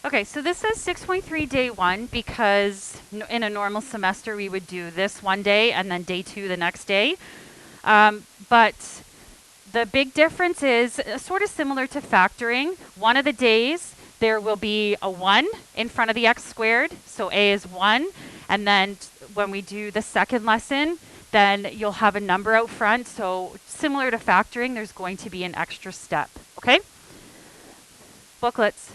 Okay, so this says 6.3 day 1 because in a normal semester we would do this one day and then day 2 the next day. But the big difference is sort of similar to factoring. One of the days there will be a 1 in front of the x squared, so a is 1. And then when we do the second lesson, then you'll have a number out front. So similar to factoring, there's going to be an extra step, okay? Booklets.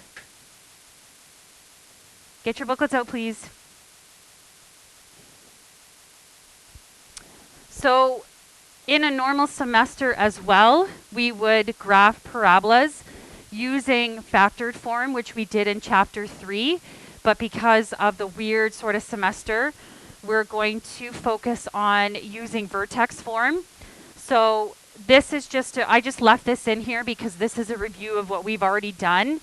Get your booklets out, please. So in a normal semester as well, we would graph parabolas using factored form, which we did in chapter 3. But because of the weird sort of semester, we're going to focus on using vertex form. So this is I just left this in here because this is a review of what we've already done.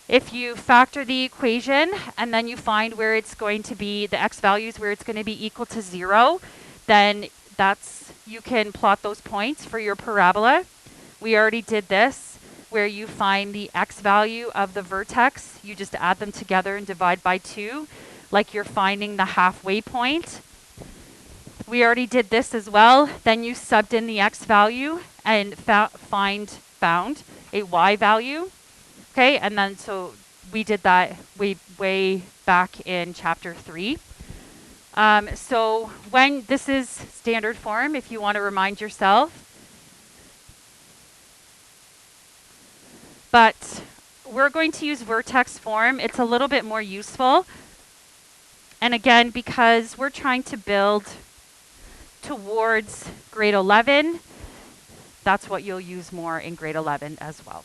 If you factor the equation and then you find where it's going to be, the x values where it's going to be equal to 0, then you can plot those points for your parabola. We already did this, where you find the x value of the vertex. You just add them together and divide by 2, like you're finding the halfway point. We already did this as well. Then you subbed in the x value and found a y value. Okay, and then so we did that way back in chapter 3. So when this is standard form, if you want to remind yourself. But we're going to use vertex form. It's a little bit more useful. And again, because we're trying to build towards grade 11, that's what you'll use more in grade 11 as well.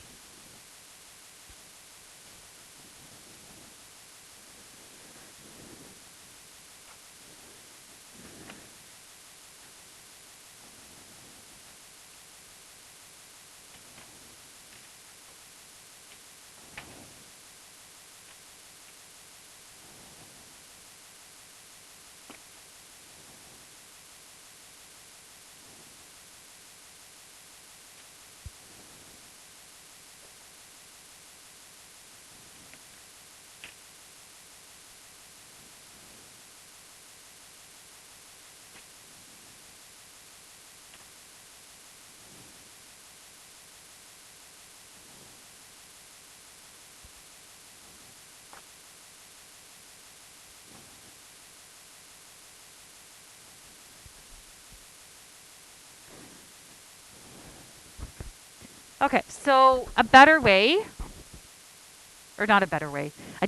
Okay, so a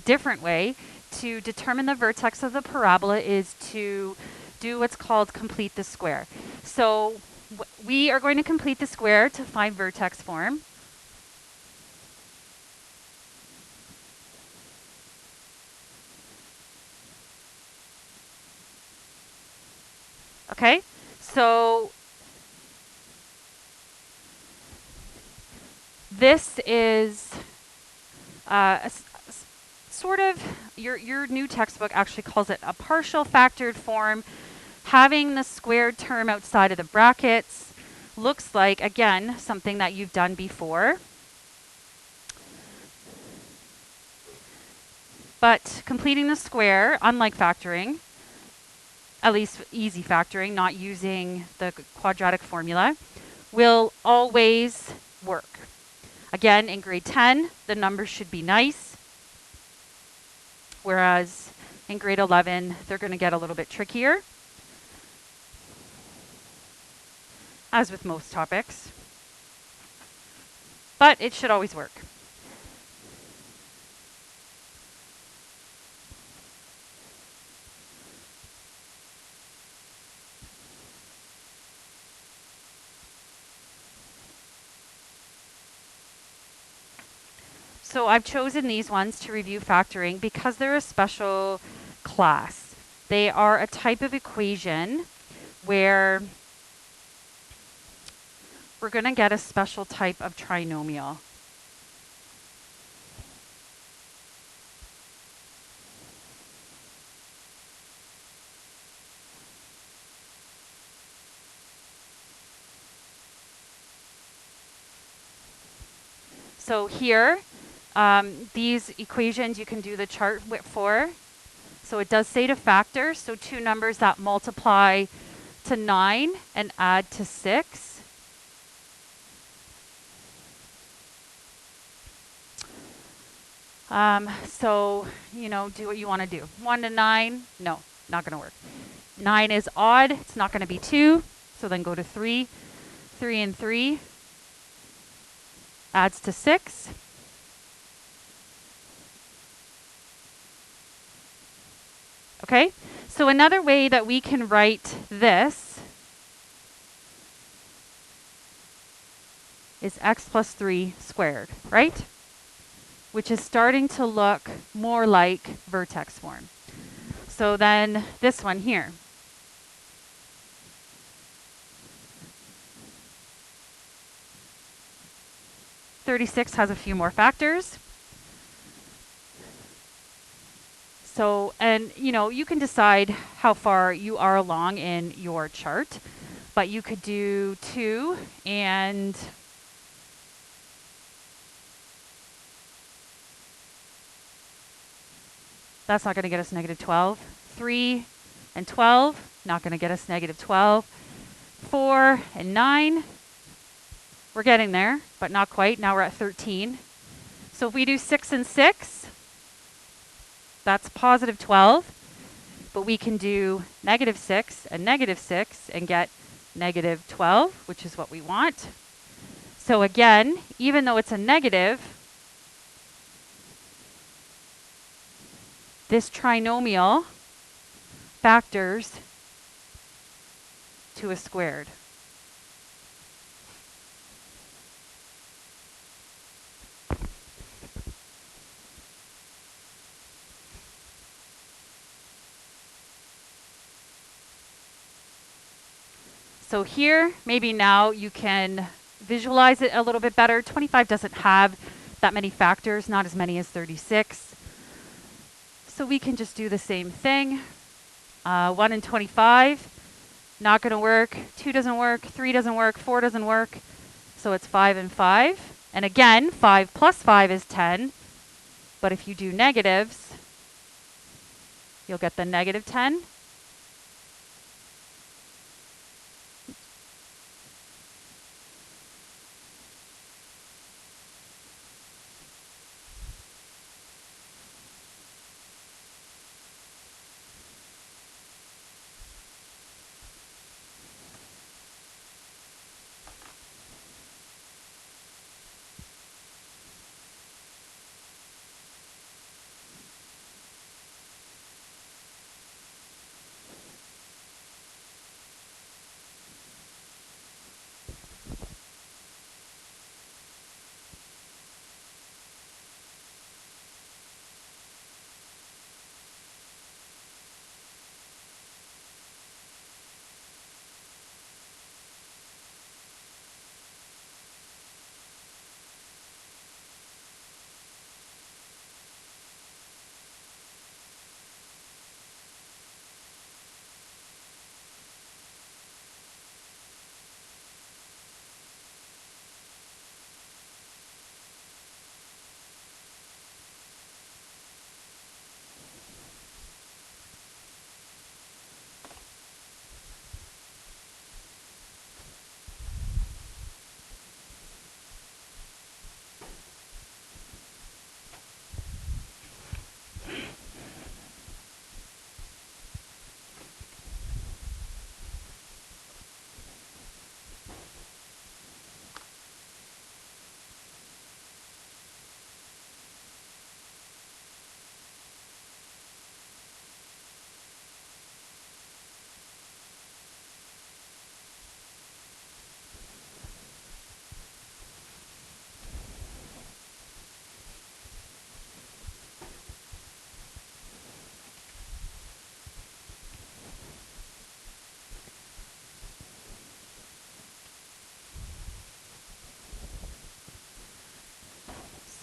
different way to determine the vertex of the parabola is to do what's called complete the square. So we are going to complete the square to find vertex form. Okay, so this is sort of, your new textbook actually calls it a partial factored form. Having the squared term outside of the brackets looks like, again, something that you've done before. But completing the square, unlike factoring, at least easy factoring, not using the quadratic formula, will always work. Again, in grade 10, the numbers should be nice, whereas in grade 11, they're going to get a little bit trickier, as with most topics. But it should always work. So I've chosen these ones to review factoring because they're a special class. They are a type of equation where we're going to get a special type of trinomial. So here, these equations you can do the chart for. So it does say to factor, so two numbers that multiply to 9 and add to 6. So, do what you want to do. 1 to 9, no, not going to work. 9 is odd, it's not going to be 2, so then go to 3. 3 and 3 adds to 6. Okay, so another way that we can write this is x plus 3 squared, right? Which is starting to look more like vertex form. So then this one here. (36) has a few more factors. So, and you can decide how far you are along in your chart, but you could do 2 and that's not going to get us negative 12. 3 and 12, not going to get us negative 12. 4 and 9, we're getting there, but not quite. Now we're at 13. So if we do 6 and 6, that's positive 12. But we can do negative 6 and get negative 12, which is what we want. So again, even though it's a negative, this trinomial factors to a squared. So here, maybe now you can visualize it a little bit better. 25 doesn't have that many factors, not as many as 36. So we can just do the same thing. 1 and 25, not going to work. 2 doesn't work. 3 doesn't work. 4 doesn't work. So it's 5 and 5. And again, 5 plus 5 is 10. But if you do negatives, you'll get the negative 10.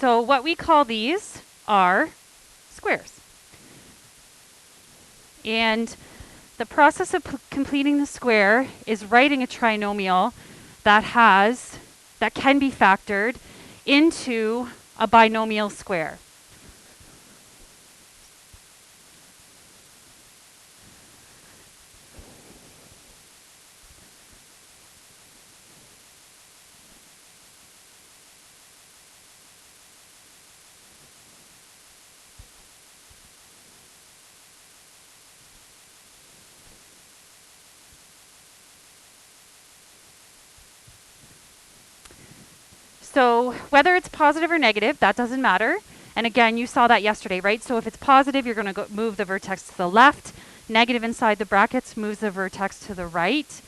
So what we call these are squares. And the process of completing the square is writing a trinomial that can be factored into a binomial square? So whether it's positive or negative, that doesn't matter. And again, you saw that yesterday, right? So if it's positive, you're going to move the vertex to the left. Negative inside the brackets moves the vertex to the right.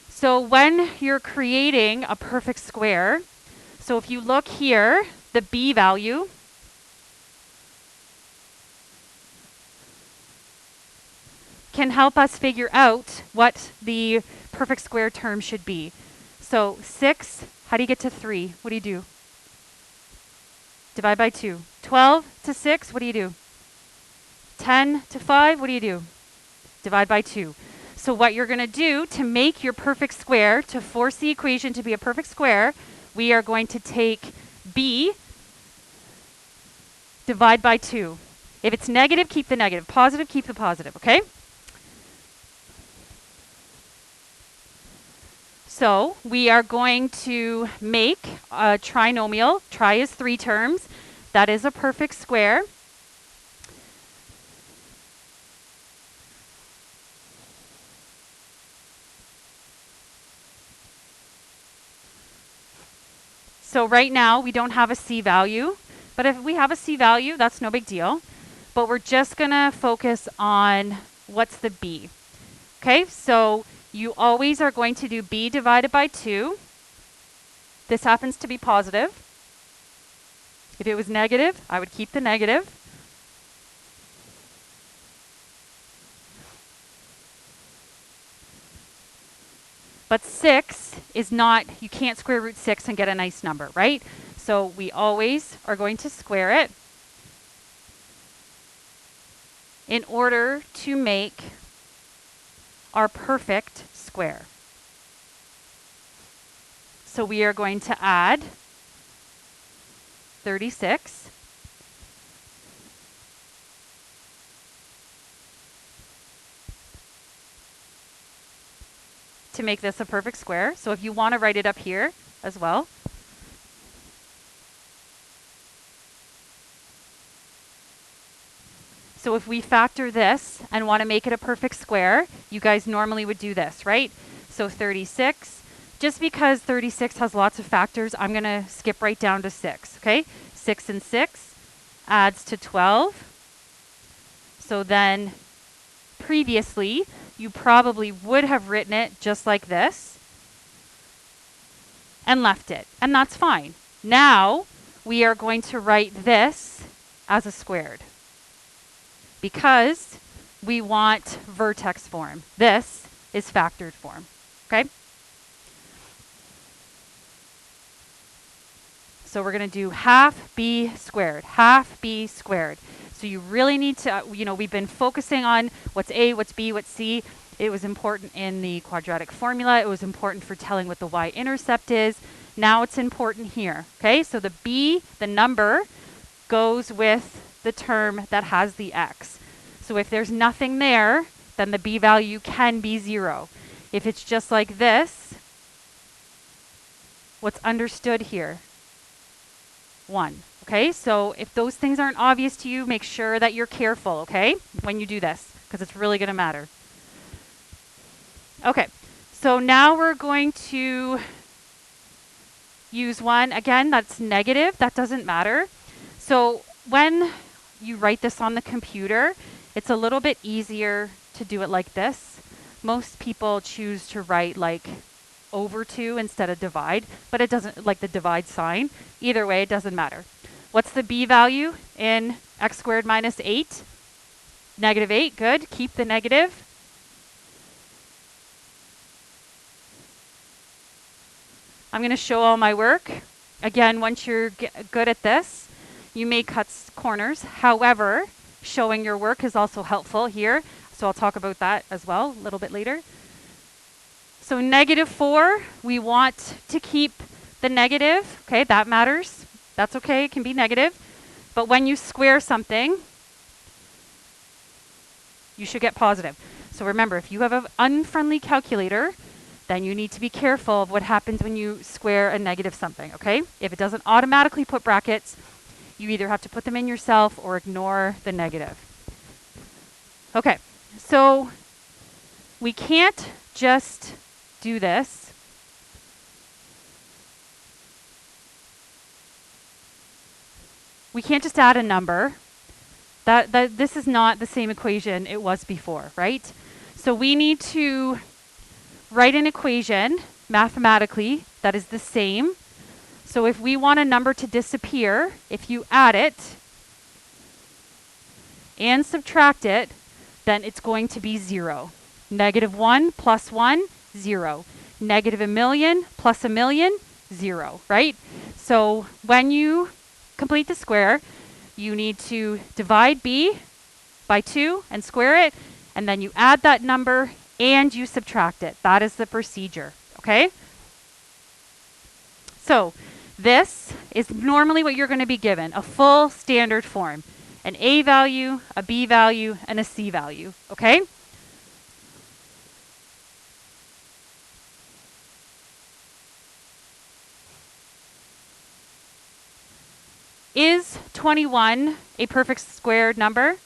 So when you're creating a perfect square, so if you look here, the b value can help us figure out what the perfect square term should be. So 6, how do you get to 3? What do you do? Divide by 2. 12 to 6, what do you do? 10 to 5, what do you do? Divide by 2. So what you're going to do to make your perfect square, to force the equation to be a perfect square, we are going to take b, divide by 2. If it's negative, keep the negative. Positive, keep the positive, okay? So we are going to make a trinomial. Tri is 3 terms. That is a perfect square. So right now we don't have a c value, but if we have a c value, that's no big deal. But we're just going to focus on what's the b. Okay, so you always are going to do b divided by 2. This happens to be positive. If it was negative, I would keep the negative. But 6 is not, you can't square root 6 and get a nice number, right? So we always are going to square it in order to make our perfect square. So we are going to add 36 to make this a perfect square. So if you want to write it up here as well. So if we factor this and want to make it a perfect square, you guys normally would do this, right? So 36, just because 36 has lots of factors, I'm going to skip right down to 6, okay? 6 and 6 adds to 12. So then previously, you probably would have written it just like this and left it, and that's fine. Now we are going to write this as a squared because we want vertex form. This is factored form, okay? So we're going to do half b squared, half b squared. So you really need to, we've been focusing on what's a, what's b, what's c. It was important in the quadratic formula. It was important for telling what the y-intercept is. Now it's important here, okay? So the b, the number, goes with the term that has the x. So if there's nothing there, then the b value can be 0. If it's just like this, what's understood here? 1. Okay, so if those things aren't obvious to you, make sure that you're careful, okay, when you do this, because it's really going to matter. Okay, so now we're going to use one. Again, that's negative. That doesn't matter. So when you write this on the computer, it's a little bit easier to do it like this. Most people choose to write like over 2 instead of divide, but it doesn't, like the divide sign. Either way, it doesn't matter. What's the b value in x squared minus 8? Negative 8, good. Keep the negative. I'm going to show all my work. Again, once you're good at this, you may cut corners. However, showing your work is also helpful here. So I'll talk about that as well a little bit later. So -4, we want to keep the negative. Okay, that matters. That's okay, it can be negative. But when you square something, you should get positive. So remember, if you have an unfriendly calculator, then you need to be careful of what happens when you square a negative something, okay? If it doesn't automatically put brackets, you either have to put them in yourself or ignore the negative. Okay, so we can't just do this. We can't just add a number. This is not the same equation it was before, right? So we need to write an equation mathematically that is the same. So if we want a number to disappear, if you add it and subtract it, then it's going to be 0. -1 plus 1, 0. -1,000,000 plus 1,000,000, 0, right? So when you complete the square, you need to divide b by 2 and square it, and then you add that number and you subtract it. That is the procedure, okay? So this is normally what you're going to be given, a full standard form. An a value, a b value, and a c value, okay? Is 21 a perfect squared number?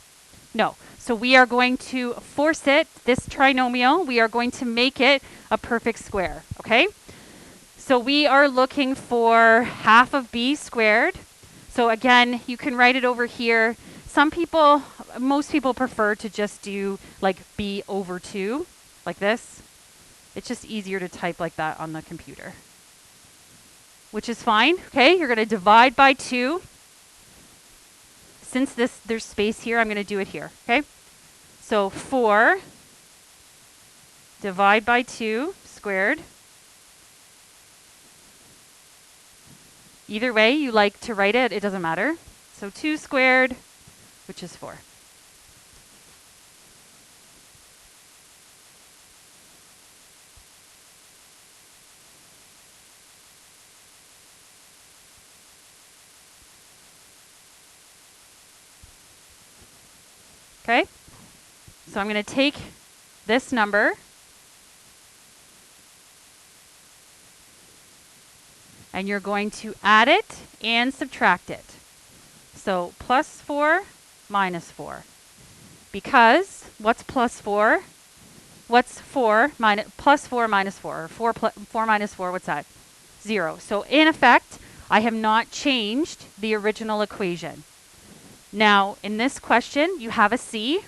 No. So we are going to force it, this trinomial, we are going to make it a perfect square, okay? So we are looking for half of b squared. So again, you can write it over here. Most people prefer to just do like b over 2, like this. It's just easier to type like that on the computer, which is fine, okay? You're going to divide by 2. Since there's space here, I'm going to do it here, okay? So 4 divide by 2 squared. Either way you like to write it, it doesn't matter. So 2 squared, which is 4. Okay? So I'm going to take this number and you're going to add it and subtract it. So plus 4 minus 4. Because what's plus 4? What's 4 minus plus 4 minus 4? Or 4 minus 4, what's that? 0. So in effect, I have not changed the original equation. Now, in this question, you have a c.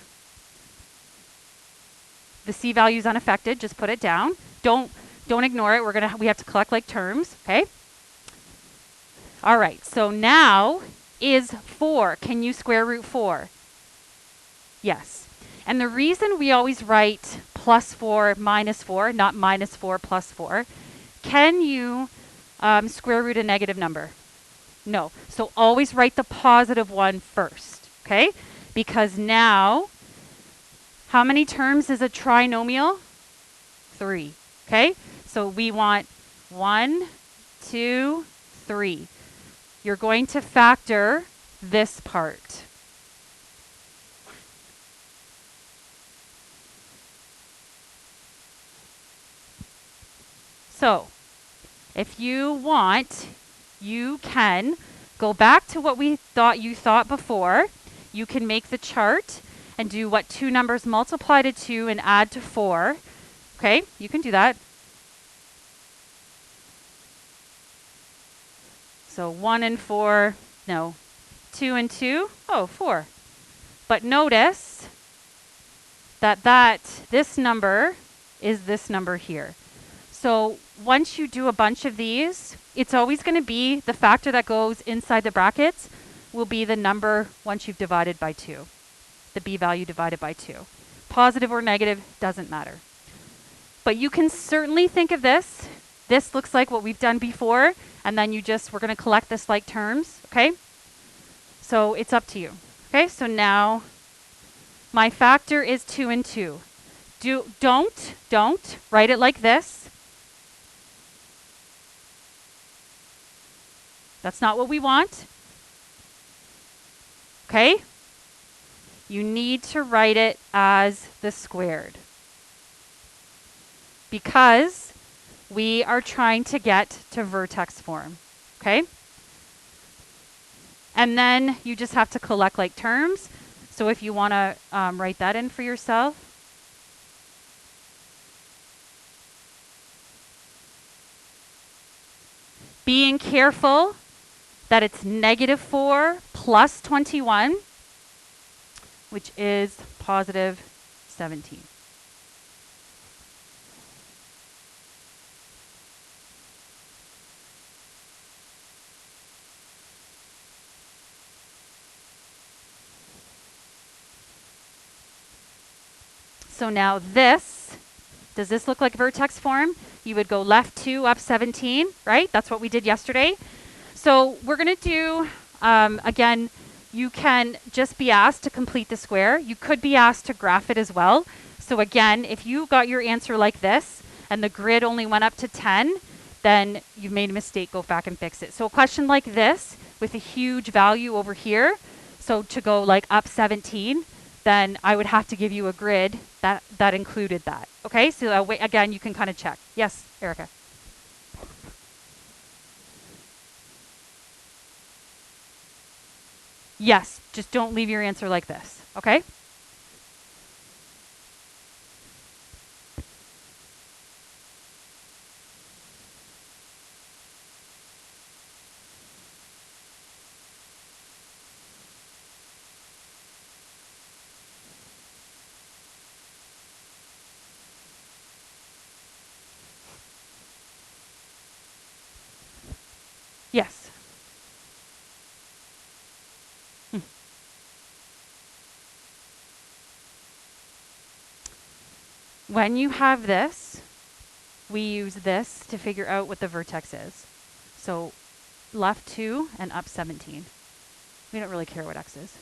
The c value is unaffected. Just put it down. Don't ignore it. We have to collect like terms, okay? All right. So now is 4. Can you square root 4? Yes. And the reason we always write plus 4 minus 4, not minus 4 plus 4, can you square root a negative number? No. So always write the positive one first, okay? Because now, how many terms is a trinomial? 3, okay? So we want 1, 2, 3. You're going to factor this part. So if you want, you can go back to what you thought before. You can make the chart and do what 2 numbers multiply to 2 and add to 4. Okay, you can do that. So 1 and 4, no. 2 and 2, 4. But notice that this number is this number here. So once you do a bunch of these, it's always going to be the factor that goes inside the brackets will be the number once you've divided by 2. The b value divided by 2. Positive or negative, doesn't matter. But you can certainly think of this. This looks like what we've done before, and then we're going to collect this like terms, okay? So it's up to you. Okay, so now my factor is 2 and 2. Don't write it like this. That's not what we want. Okay? You need to write it as the squared, because we are trying to get to vertex form. Okay? And then you just have to collect like terms. So if you want to write that in for yourself. Being careful that it's -4 plus 21, which is positive 17. So now this, does this look like vertex form? You would go left 2 up 17, right? That's what we did yesterday. So we're going to do, again, you can just be asked to complete the square. You could be asked to graph it as well. So again, if you got your answer like this and the grid only went up to 10, then you've made a mistake. Go back and fix it. So a question like this with a huge value over here, so to go like up 17, then I would have to give you a grid that included that. Okay, so that way, again, you can kind of check. Yes, Erica. Yes, just don't leave your answer like this, okay? Yes. Hmm. When you have this, we use this to figure out what the vertex is. So left 2 and up 17. We don't really care what x is.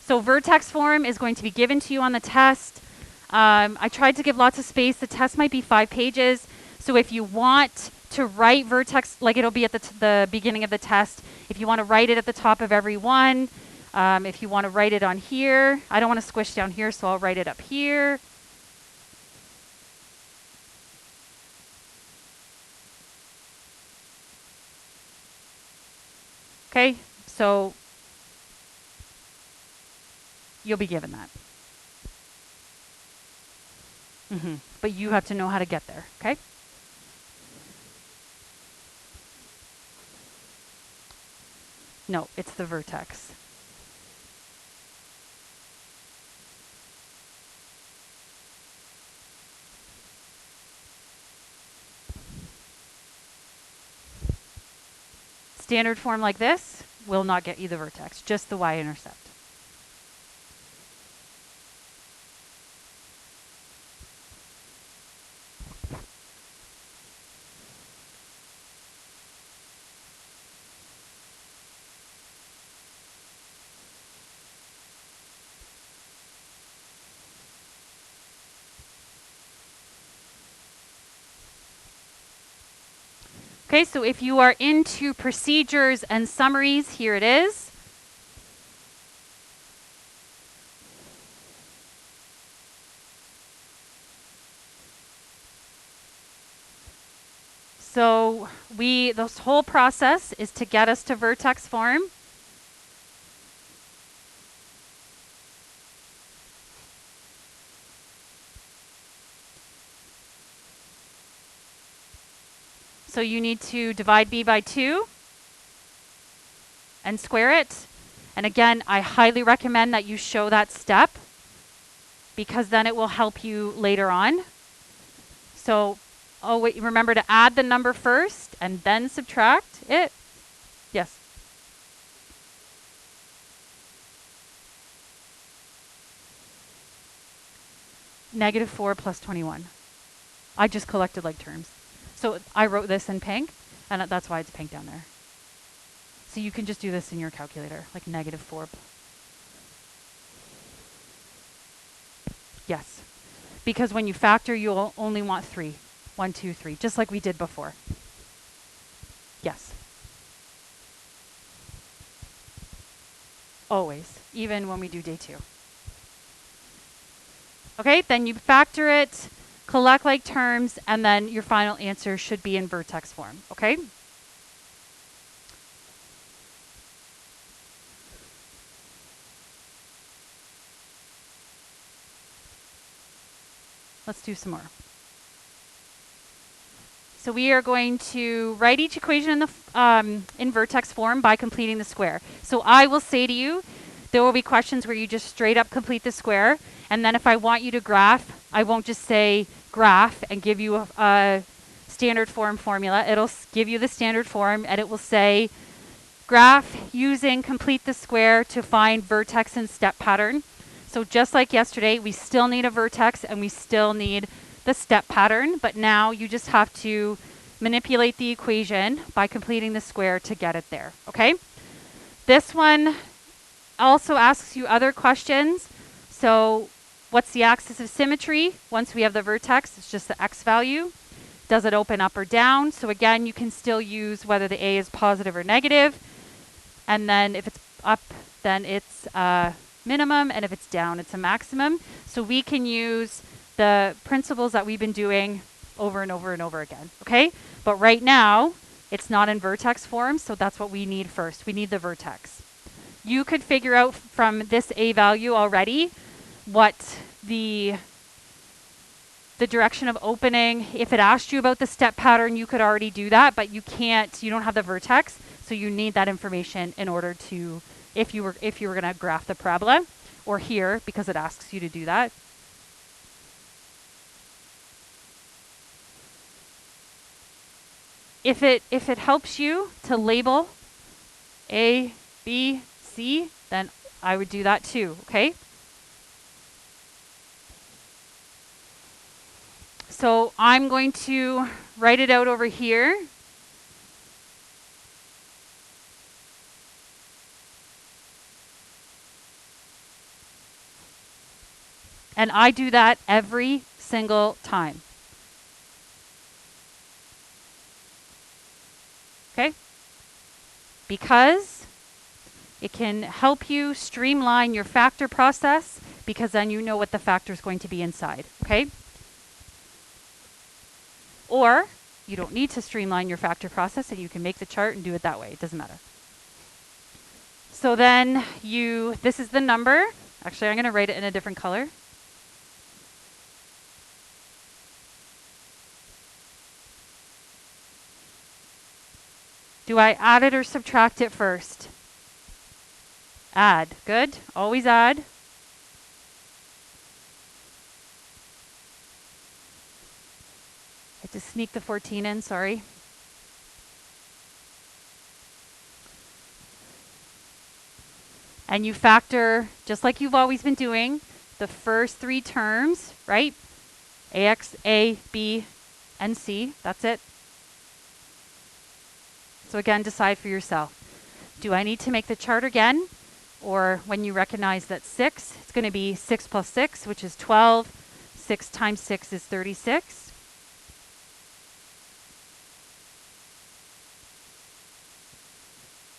So vertex form is going to be given to you on the test. I tried to give lots of space. The test might be 5 pages. So if you want to write vertex, like it'll be at the beginning of the test. If you want to write it at the top of every one, if you want to write it on here, I don't want to squish down here, so I'll write it up here. Okay, so you'll be given that. But you have to know how to get there, okay? No, it's the vertex. Standard form like this will not get you the vertex, just the y-intercept. Okay, so if you are into procedures and summaries, here it is. So this whole process is to get us to vertex form. So you need to divide b by 2 and square it. And again, I highly recommend that you show that step, because then it will help you later on. So, remember to add the number first and then subtract it. Yes. -4 plus 21. I just collected like terms. So I wrote this in pink, and that's why it's pink down there. So you can just do this in your calculator, like -4. Yes. Because when you factor, you'll only want 3. 1, 2, 3, just like we did before. always, even when we do day 2. Okay, then you factor it, collect like terms, and then your final answer should be in vertex form, okay? Let's do some more. So we are going to write each equation in the in vertex form by completing the square. So I will say to you, there will be questions where you just straight up complete the square, and then if I want you to graph, I won't just say graph and give you a standard form formula. It'll give you the standard form, and it will say graph using complete the square to find vertex and step pattern. So just like yesterday, we still need a vertex and we still need the step pattern, but now you just have to manipulate the equation by completing the square to get it there, okay? This one also asks you other questions. So what's the axis of symmetry? Once we have the vertex, it's just the x value. Does it open up or down? So again, you can still use whether the A is positive or negative. And then if it's up, then it's a minimum, and if it's down, it's a maximum. So we can use the principles that we've been doing over and over and over again, okay? But right now, it's not in vertex form, so that's what we need first. We need the vertex. You could figure out from this A value already what the direction of opening. If it asked you about the step pattern, you could already do that, but you can't, you don't have the vertex, so you need that information in order to, if you were going to graph the parabola, or here, because it asks you to do that. If it helps you to label A, B, C, then I would do that too, okay? So I'm going to write it out over here. And I do that every single time. Okay? Because it can help you streamline your factor process, because then you know what the factor is going to be inside, okay? Or you don't need to streamline your factor process and you can make the chart and do it that way. It doesn't matter. So then this is the number. Actually, I'm going to write it in a different color. Do I add it or subtract it first? Add. Good. Always add. I had to sneak the 14 in, sorry. And you factor, just like you've always been doing, the first 3 terms, right? AX, A, B, and C. That's it. So again, decide for yourself. Do I need to make the chart again? Or when you recognize that 6, it's going to be 6 plus 6, which is 12. 6 times 6 is 36.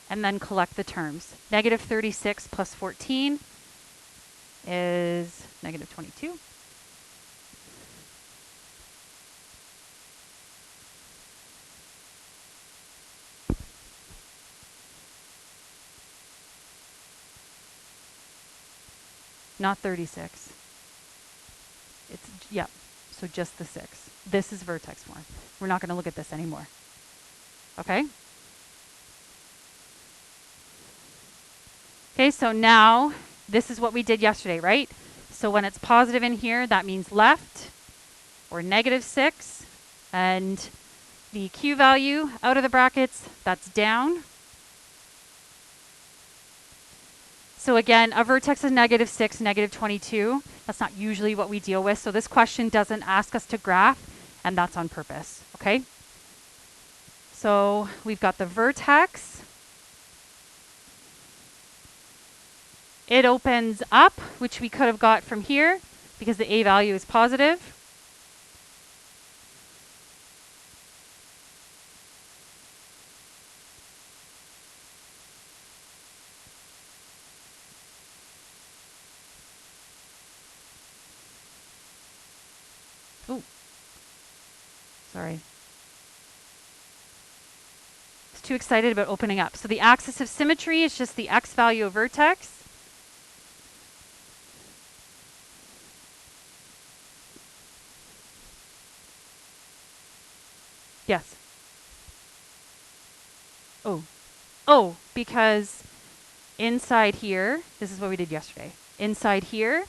And then collect the terms. Negative 36 plus 14 is negative 22. Not 36. So just the 6. This is vertex form. We're not going to look at this anymore. Okay? Okay, so now this is what we did yesterday, right? So when it's positive in here, that means left, or negative 6. And the Q value out of the brackets, that's down. So again, a vertex is negative 6, negative 22. That's not usually what we deal with. So this question doesn't ask us to graph, and that's on purpose, okay? So we've got the vertex. It opens up, which we could have got from here because the A value is positive. Ooh, sorry. I was too excited about opening up. So the axis of symmetry is just the x value of vertex. Yes. Oh, because inside here, this is what we did yesterday. Inside here,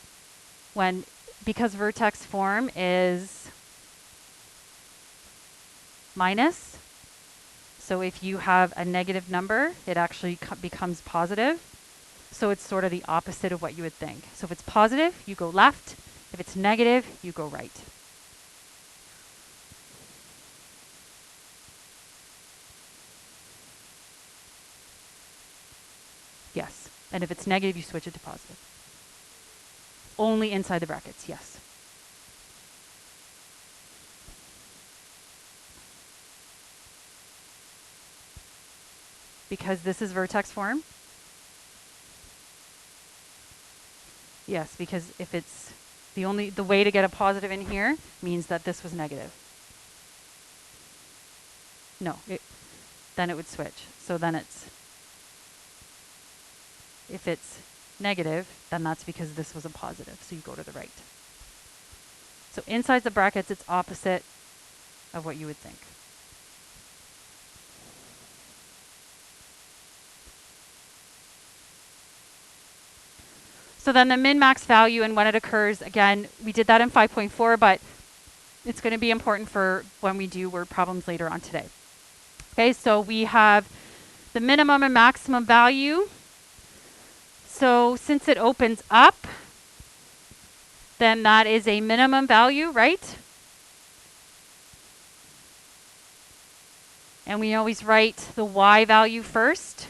because vertex form is minus, so if you have a negative number, it actually becomes positive. So it's sort of the opposite of what you would think. So if it's positive, you go left. If it's negative, you go right. Yes. And if it's negative, you switch it to positive. Only inside the brackets, yes. Because this is vertex form. Yes, because if it's the way to get a positive in here means that this was negative. No, then it would switch. So then if it's negative, then that's because this was a positive. So you go to the right. So inside the brackets, it's opposite of what you would think. So then the min-max value and when it occurs, again, we did that in 5.4, but it's going to be important for when we do word problems later on today. Okay, so we have the minimum and maximum value. So since it opens up, then that is a minimum value, right? And we always write the y value first.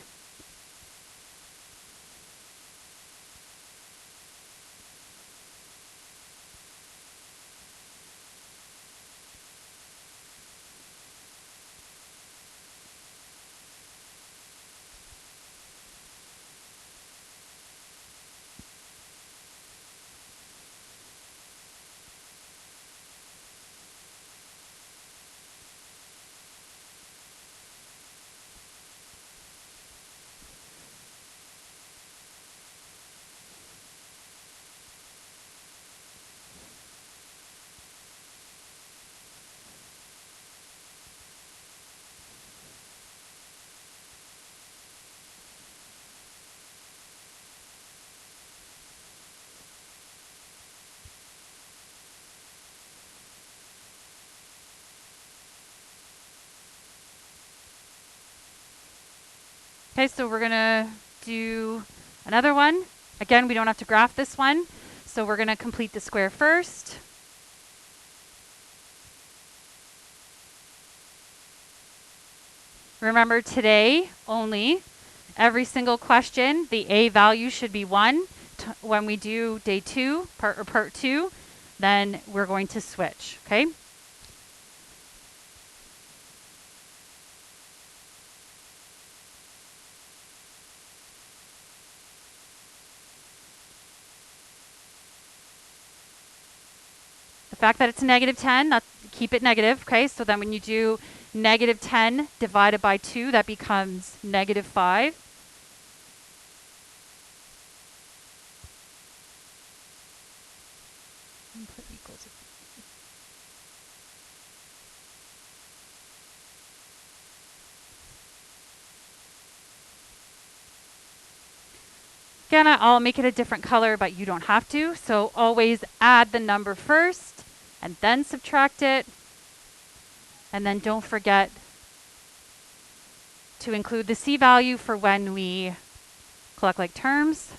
Okay, so we're going to do another one. Again, we don't have to graph this one. So we're going to complete the square first. Remember today only, every single question, the A value should be 1. When we do day 2, part 2, then we're going to switch, okay? The fact that it's negative 10, keep it negative, okay? So then when you do negative 10 divided by 2, that becomes negative 5. Again, I'll make it a different color, but you don't have to. So always add the number first and then subtract it. And then don't forget to include the C value for when we collect like terms.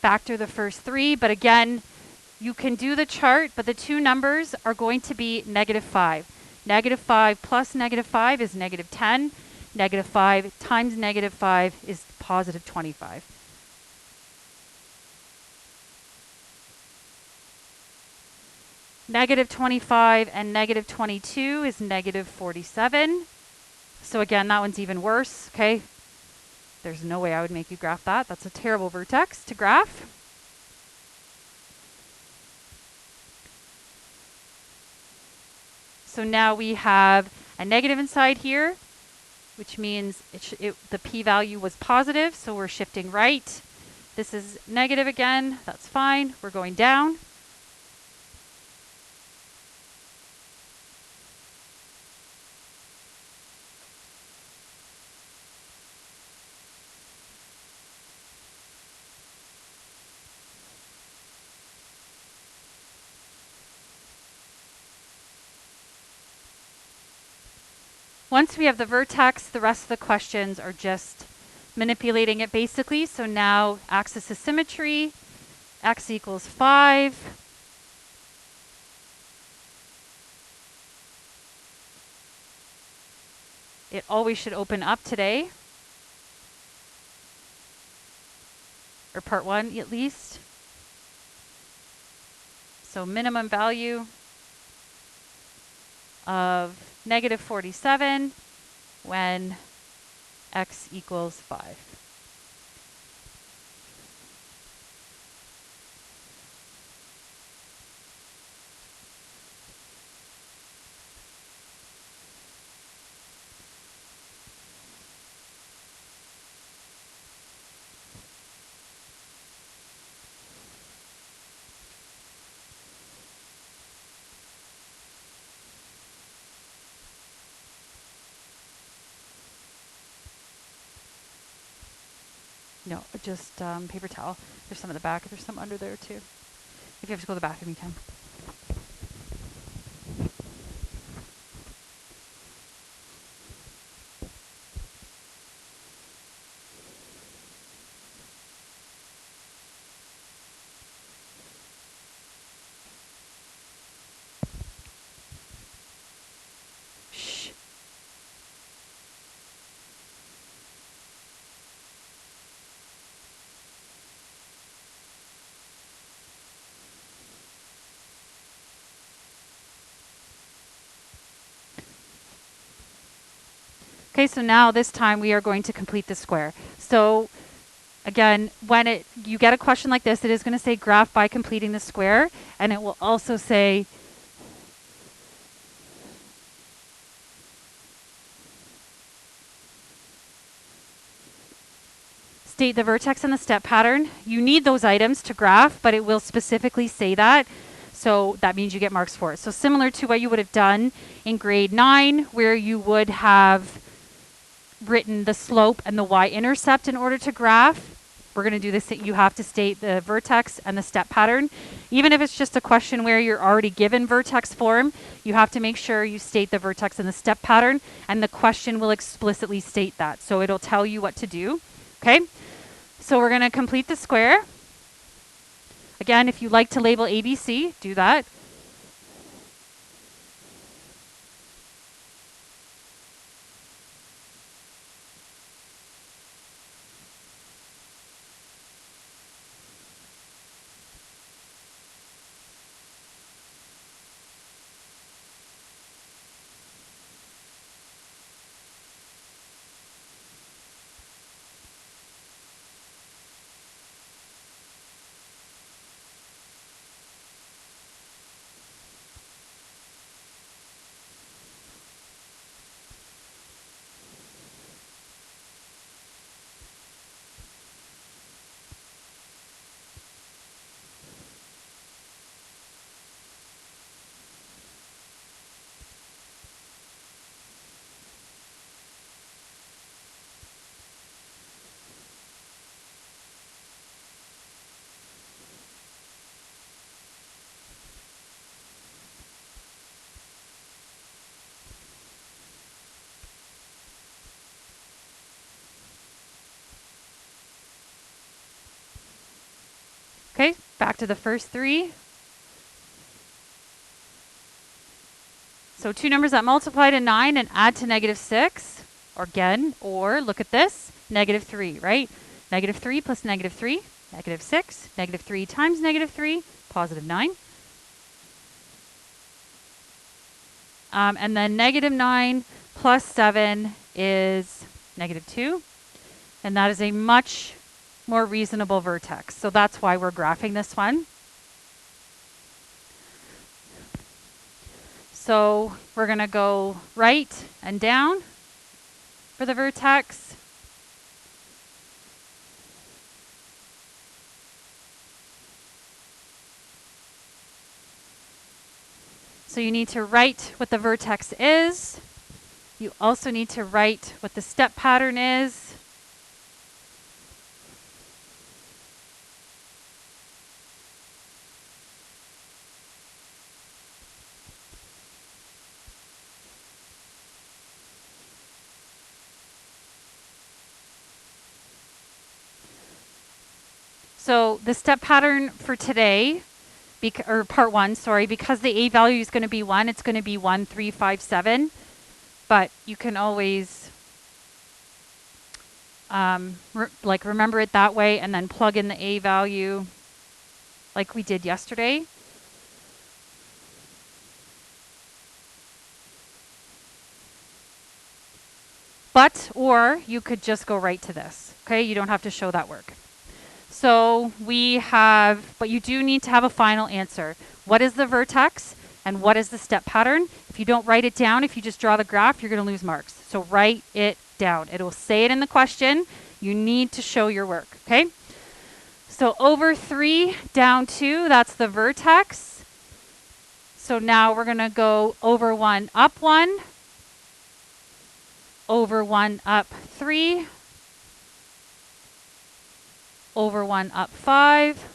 Factor the first 3, but again, you can do the chart, but the two numbers are going to be negative 5. Negative 5 plus negative 5 is negative 10. Negative 5 times negative 5 is positive 25. Negative 25 and negative 22 is negative 47. So again, that one's even worse, okay? There's no way I would make you graph that. That's a terrible vertex to graph. So now we have a negative inside here, which means the p-value was positive, so we're shifting right. This is negative again. That's fine. We're going down. Once we have the vertex, the rest of the questions are just manipulating it basically. So now axis of symmetry, x equals 5. It always should open up today, or part 1 at least. So minimum value of negative 47 when x equals 5. No, just paper towel. There's some in the back. There's some under there too. If you have to go to the bathroom, you can. Shh. Okay, so now this time we are going to complete the square. So again, when you get a question like this, it is going to say graph by completing the square, and it will also say state the vertex and the step pattern. You need those items to graph, but it will specifically say that. So that means you get marks for it. So similar to what you would have done in grade 9, where you would have written the slope and the y-intercept in order to graph. We're going to do this. You have to state the vertex and the step pattern. Even if it's just a question where you're already given vertex form, you have to make sure you state the vertex and the step pattern, and the question will explicitly state that. So it'll tell you what to do. Okay? So we're going to complete the square. Again, if you like to label ABC, do that. Okay, back to the first 3. So 2 numbers that multiply to 9 and add to negative 6, or again, or look at this, negative 3, right? Negative 3 plus negative 3, negative 6, negative 3 times negative 3, positive 9. And then negative 9 plus 7 is negative 2. And that is a much more reasonable vertex. So that's why we're graphing this one. So we're going to go right and down for the vertex. So you need to write what the vertex is. You also need to write what the step pattern is. So the step pattern for today, or part 1, sorry, because the A value is going to be 1, it's going to be 1, 3, 5, 7. But you can always remember it that way and then plug in the A value like we did yesterday. Or you could just go right to this. Okay, you don't have to show that work. So we have, but you do need to have a final answer. What is the vertex and what is the step pattern? If you don't write it down, if you just draw the graph, you're going to lose marks. So write it down. It will say it in the question. You need to show your work, okay? So over 3, down 2, that's the vertex. So now we're going to go over 1, up 1, over 1, up 3, over 1, up 5,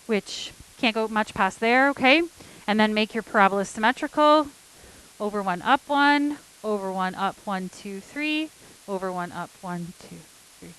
which can't go much past there, okay? And then make your parabola symmetrical. Over 1, up 1, over 1, up 1, 2, 3, over 1, up 1, 2, 3.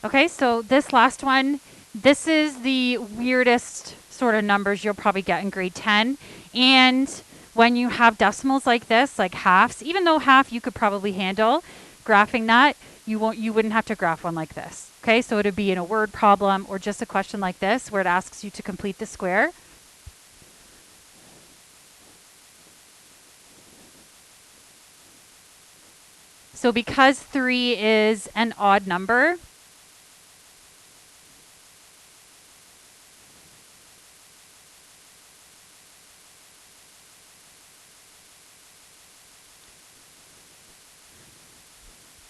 Okay, so this last one, this is the weirdest sort of numbers you'll probably get in grade 10. And when you have decimals like this, like halves, even though half you could probably handle, graphing that, you wouldn't have to graph one like this. Okay, so it would be in a word problem or just a question like this where it asks you to complete the square. So because 3 is an odd number,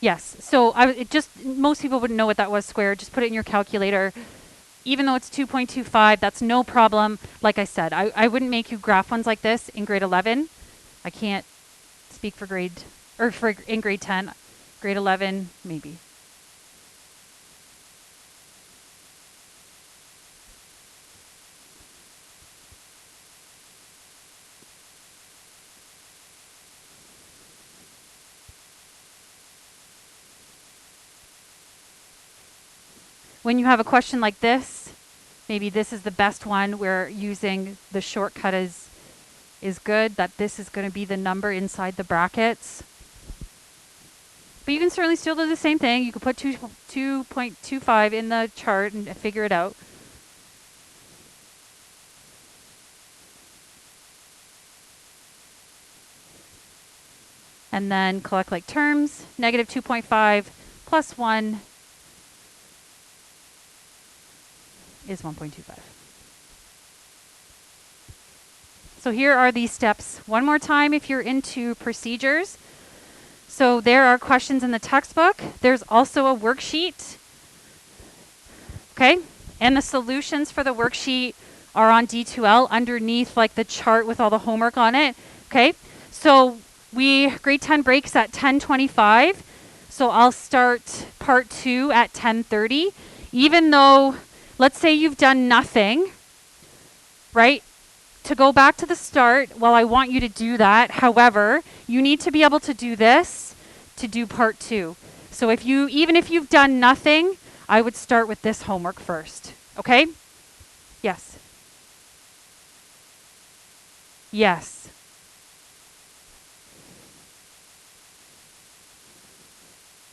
yes. So most people wouldn't know what that was squared. Just put it in your calculator. Even though it's 2.25, that's no problem. Like I said, I wouldn't make you graph ones like this in grade 11. I can't speak for in grade 10. Grade 11, maybe. when you have a question like this, maybe this is the best one where using the shortcut is good, that this is going to be the number inside the brackets. But you can certainly still do the same thing. You could put 2.25 in the chart and figure it out. And then collect like terms. Negative 2.5 plus 1 is 1.25. So here are these steps one more time if you're into procedures. So there are questions in the textbook. There's also a worksheet. Okay? And the solutions for the worksheet are on D2L underneath like the chart with all the homework on it. Okay? So grade 10 breaks at 10:25. So I'll start part 2 at 10:30. Even though, let's say you've done nothing, right? To go back to the start, well, I want you to do that. However, you need to be able to do this to do part 2. So even if you've done nothing, I would start with this homework first. Okay? Yes. Yes.